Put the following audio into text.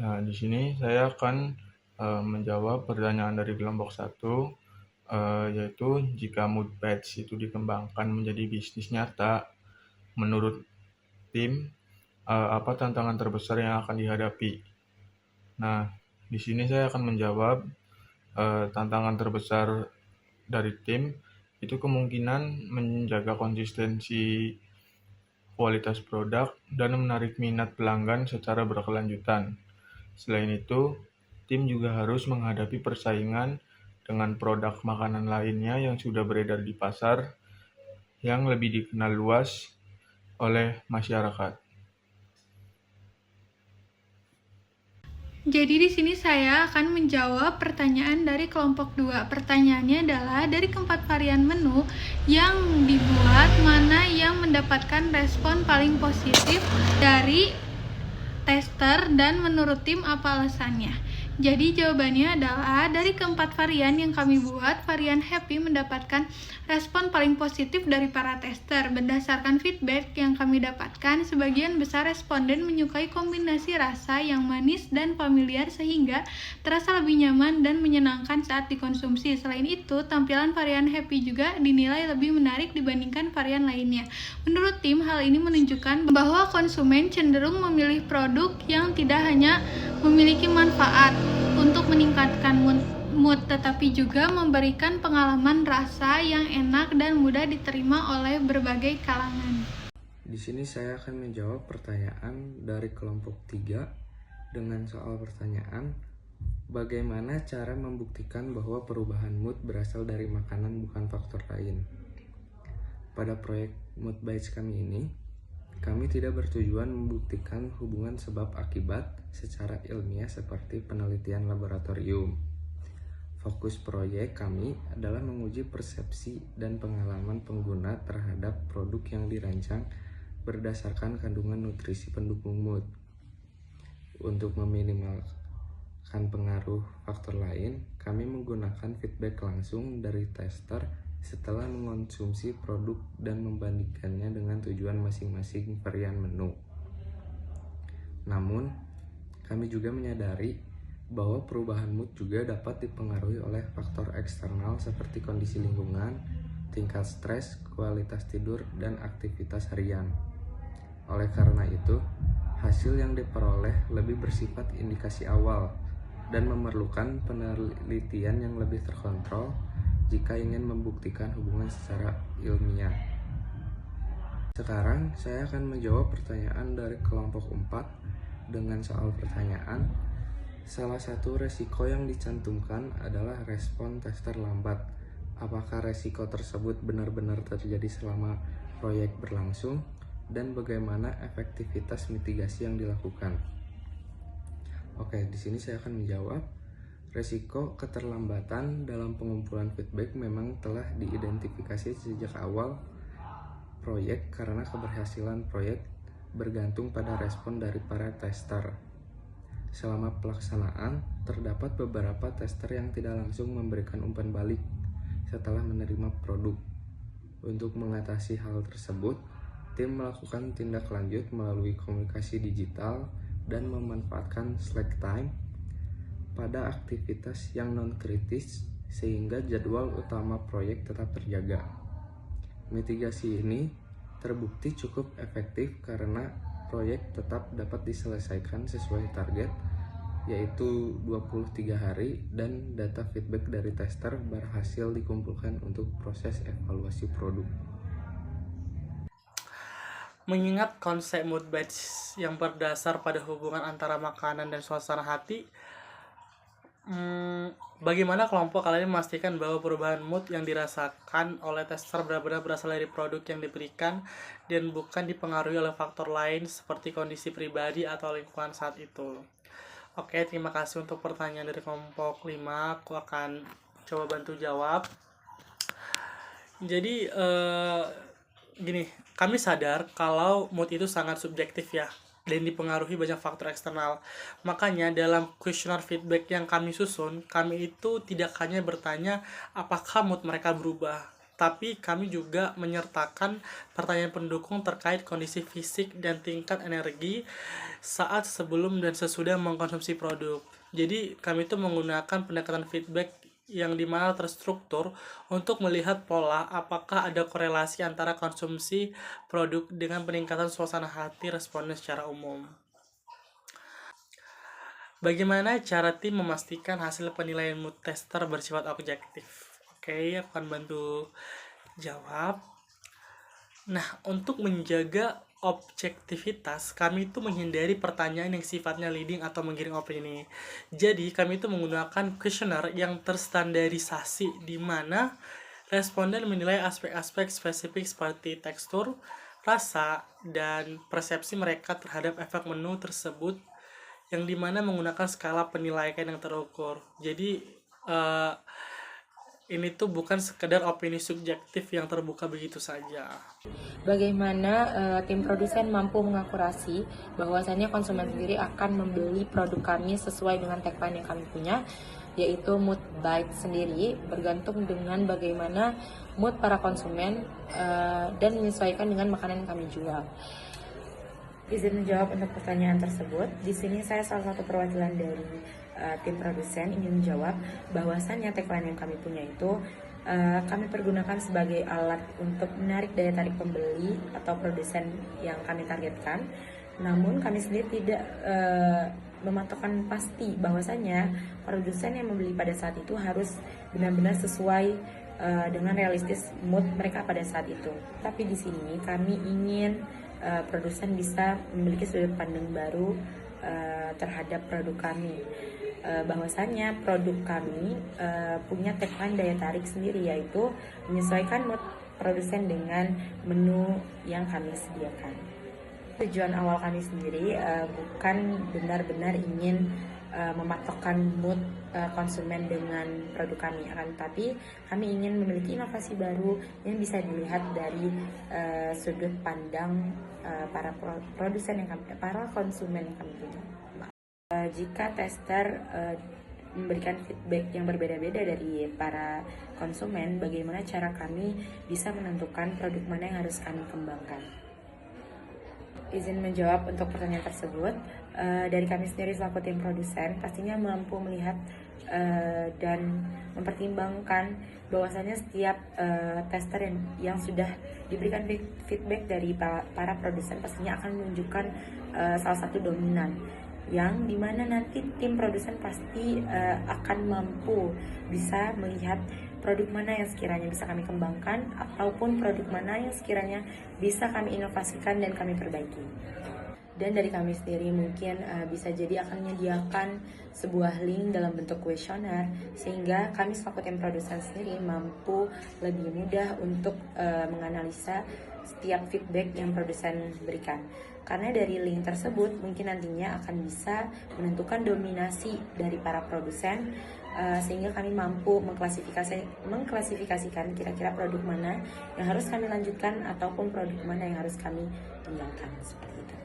Nah, di sini saya akan menjawab pertanyaan dari kelompok 1, yaitu jika mood badge itu dikembangkan menjadi bisnis nyata, menurut tim, apa tantangan terbesar yang akan dihadapi? Nah, di sini saya akan menjawab tantangan terbesar dari tim itu kemungkinan menjaga konsistensi kualitas produk dan menarik minat pelanggan secara berkelanjutan. Selain itu, tim juga harus menghadapi persaingan dengan produk makanan lainnya yang sudah beredar di pasar yang lebih dikenal luas oleh masyarakat. Jadi di sini saya akan menjawab pertanyaan dari kelompok 2. Pertanyaannya adalah dari keempat varian menu yang dibuat, mana yang mendapatkan respon paling positif dari tester dan menurut tim apa alasannya? Jadi jawabannya adalah dari keempat varian yang kami buat, varian happy mendapatkan respon paling positif dari para tester. Berdasarkan feedback yang kami dapatkan, sebagian besar responden menyukai kombinasi rasa yang manis dan familiar sehingga terasa lebih nyaman dan menyenangkan saat dikonsumsi. Selain itu, tampilan varian happy juga dinilai lebih menarik dibandingkan varian lainnya. Menurut tim, hal ini menunjukkan bahwa konsumen cenderung memilih produk yang tidak hanya memiliki manfaat untuk meningkatkan mood, tetapi juga memberikan pengalaman rasa yang enak dan mudah diterima oleh berbagai kalangan. Di sini saya akan menjawab pertanyaan dari kelompok 3 dengan soal pertanyaan, bagaimana cara membuktikan bahwa perubahan mood berasal dari makanan bukan faktor lain? Pada proyek Mood Bites kami ini, kami tidak bertujuan membuktikan hubungan sebab akibat secara ilmiah seperti penelitian laboratorium. Fokus proyek kami adalah menguji persepsi dan pengalaman pengguna terhadap produk yang dirancang berdasarkan kandungan nutrisi pendukung mood. Untuk meminimalkan pengaruh faktor lain, kami menggunakan feedback langsung dari tester setelah mengonsumsi produk dan membandingkannya dengan tujuan masing-masing varian menu. Namun, kami juga menyadari bahwa perubahan mood juga dapat dipengaruhi oleh faktor eksternal seperti kondisi lingkungan, tingkat stres, kualitas tidur, dan aktivitas harian. Oleh karena itu, hasil yang diperoleh lebih bersifat indikasi awal dan memerlukan penelitian yang lebih terkontrol jika ingin membuktikan hubungan secara ilmiah. Sekarang saya akan menjawab pertanyaan dari kelompok 4 dengan soal pertanyaan. Salah satu resiko yang dicantumkan adalah respon tester lambat. Apakah resiko tersebut benar-benar terjadi selama proyek berlangsung dan bagaimana efektivitas mitigasi yang dilakukan? Oke, di sini saya akan menjawab. Resiko keterlambatan dalam pengumpulan feedback memang telah diidentifikasi sejak awal proyek karena keberhasilan proyek bergantung pada respon dari para tester. Selama pelaksanaan, terdapat beberapa tester yang tidak langsung memberikan umpan balik setelah menerima produk. Untuk mengatasi hal tersebut, tim melakukan tindak lanjut melalui komunikasi digital dan memanfaatkan Slack time pada aktivitas yang non-kritis sehingga jadwal utama proyek tetap terjaga. Mitigasi ini terbukti cukup efektif karena proyek tetap dapat diselesaikan sesuai target, yaitu 23 hari, dan data feedback dari tester berhasil dikumpulkan untuk proses evaluasi produk. Mengingat konsep mood badge yang berdasar pada hubungan antara makanan dan suasana hati, bagaimana kelompok kalian memastikan bahwa perubahan mood yang dirasakan oleh tester benar-benar berasal dari produk yang diberikan dan bukan dipengaruhi oleh faktor lain seperti kondisi pribadi atau lingkungan saat itu? Oke, terima kasih untuk pertanyaan dari kelompok 5. Aku akan coba bantu jawab. Jadi gini, kami sadar kalau mood itu sangat subjektif ya dan dipengaruhi banyak faktor eksternal. Makanya dalam kuesioner feedback yang kami susun, kami itu tidak hanya bertanya apakah mood mereka berubah, tapi kami juga menyertakan pertanyaan pendukung terkait kondisi fisik dan tingkat energi saat sebelum dan sesudah mengkonsumsi produk. Jadi kami itu menggunakan pendekatan feedback yang dimana terstruktur untuk melihat pola apakah ada korelasi antara konsumsi produk dengan peningkatan suasana hati responden secara umum. Bagaimana cara tim memastikan hasil penilaian mood tester bersifat objektif? Oke, aku akan bantu jawab. Nah, untuk menjaga objektivitas, kami itu menghindari pertanyaan yang sifatnya leading atau menggiring opini. Jadi, kami itu menggunakan kuesioner yang terstandarisasi di mana responden menilai aspek-aspek spesifik seperti tekstur, rasa, dan persepsi mereka terhadap efek menu tersebut yang dimana menggunakan skala penilaian yang terukur. Jadi, ini tuh bukan sekedar opini subjektif yang terbuka begitu saja. Bagaimana tim produsen mampu mengakurasi bahwasannya konsumen sendiri akan membeli produk kami sesuai dengan tagline yang kami punya, yaitu mood bite sendiri, bergantung dengan bagaimana mood para konsumen dan menyesuaikan dengan makanan yang kami jual. Izin menjawab untuk pertanyaan tersebut. Di sini saya salah satu perwakilan dari tim produsen ingin menjawab bahwasannya tagline yang kami punya itu kami pergunakan sebagai alat untuk menarik daya tarik pembeli atau produsen yang kami targetkan. Namun kami sendiri tidak mematokkan pasti bahwasannya produsen yang membeli pada saat itu harus benar-benar sesuai dengan realistis mood mereka pada saat itu. Tapi di sini kami ingin produsen bisa memiliki sudut pandang baru terhadap produk kami. Bahwasannya produk kami punya tagline daya tarik sendiri, yaitu menyesuaikan mood produsen dengan menu yang kami sediakan. Tujuan awal kami sendiri bukan benar-benar ingin mematokkan mood konsumen dengan produk kami, akan tetapi kami ingin memiliki inovasi baru yang bisa dilihat dari sudut pandang para produsen yang para konsumen yang kami punya. Jika tester memberikan feedback yang berbeda-beda dari para konsumen, bagaimana cara kami bisa menentukan produk mana yang harus kami kembangkan? Izin menjawab untuk pertanyaan tersebut. Dari kami sendiri selaku tim produsen pastinya mampu melihat dan mempertimbangkan bahwasanya setiap tester yang sudah diberikan feedback dari para produsen pastinya akan menunjukkan salah satu dominan, yang dimana nanti tim produsen pasti akan mampu bisa melihat produk mana yang sekiranya bisa kami kembangkan ataupun produk mana yang sekiranya bisa kami inovasikan dan kami perbaiki. Dan dari kami sendiri mungkin bisa jadi akan menyediakan sebuah link dalam bentuk kuesioner, sehingga kami selaku tim produsen sendiri mampu lebih mudah untuk menganalisa setiap feedback yang produsen berikan. Karena dari link tersebut mungkin nantinya akan bisa menentukan dominasi dari para produsen, sehingga kami mampu mengklasifikasikan kira-kira produk mana yang harus kami lanjutkan ataupun produk mana yang harus kami tinggalkan, seperti itu.